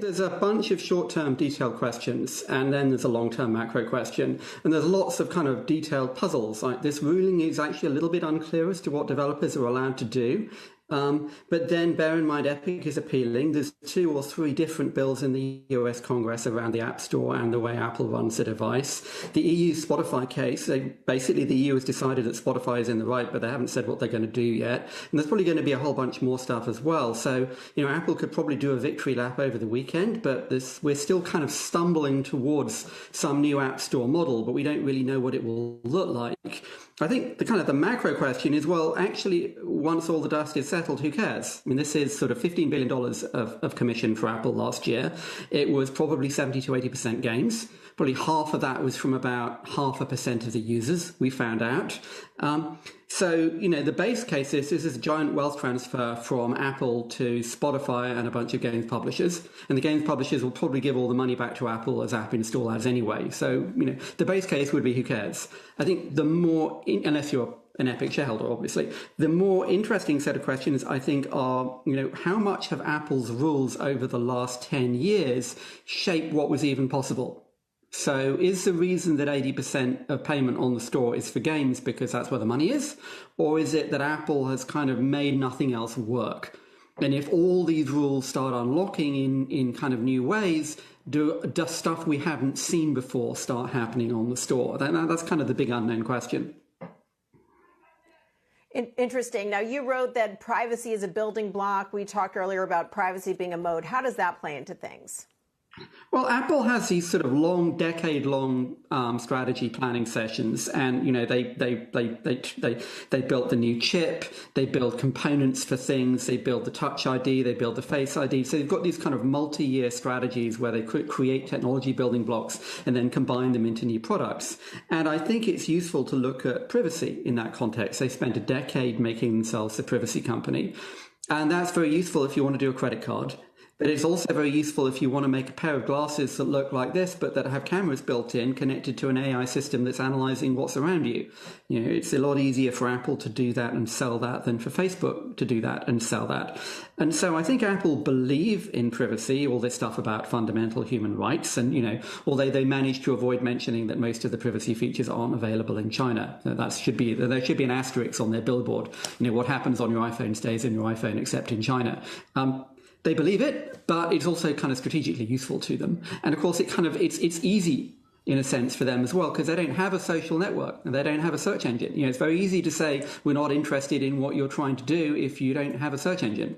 there's a bunch of short-term detailed questions, and then there's a long-term macro question. And there's lots of kind of detailed puzzles. Like this ruling is actually a little bit unclear as to what developers are allowed to do. But then bear in mind, Epic is appealing. There's 2 or 3 different bills in the US Congress around the App Store and the way Apple runs the device. The EU Spotify case, basically the EU has decided that Spotify is in the right, but they haven't said what they're going to do yet. And there's probably going to be a whole bunch more stuff as well. So, Apple could probably do a victory lap over the weekend, but we're still kind of stumbling towards some new App Store model, but we don't really know what it will look like. I think the macro question is, well, actually, once all the dust is settled, who cares? I mean, this is sort of $15 billion of commission for Apple last year. It was probably 70 to 80% gains. Probably half of that was from about 0.5% of the users, we found out. So, the base case is this is a giant wealth transfer from Apple to Spotify and a bunch of games publishers. And the games publishers will probably give all the money back to Apple as app install ads anyway. So, the base case would be who cares? I think the more, unless you're an Epic shareholder, obviously, the more interesting set of questions, I think, are, how much have Apple's rules over the last 10 years shaped what was even possible? So is the reason that 80% of payment on the store is for games because that's where the money is? Or is it that Apple has kind of made nothing else work? And if all these rules start unlocking in kind of new ways, does stuff we haven't seen before start happening on the store? That's kind of the big unknown question. Interesting. Now, you wrote that privacy is a building block. We talked earlier about privacy being a moat. How does that play into things? Well, Apple has these sort of decade-long strategy planning sessions, and they built the new chip, they build components for things, they build the Touch ID, they build the Face ID. So they've got these kind of multi-year strategies where they create technology building blocks and then combine them into new products. And I think it's useful to look at privacy in that context. They spent a decade making themselves a privacy company, and that's very useful if you want to do a credit card. But it's also very useful if you want to make a pair of glasses that look like this, but that have cameras built in, connected to an AI system that's analyzing what's around you. It's a lot easier for Apple to do that and sell that than for Facebook to do that and sell that. And so I think Apple believe in privacy, all this stuff about fundamental human rights. And, although they managed to avoid mentioning that most of the privacy features aren't available in China, there should be an asterisk on their billboard. What happens on your iPhone stays in your iPhone, except in China. They believe it, but it's also kind of strategically useful to them. And of course, it's easy in a sense for them as well, because they don't have a social network and they don't have a search engine. It's very easy to say we're not interested in what you're trying to do if you don't have a search engine.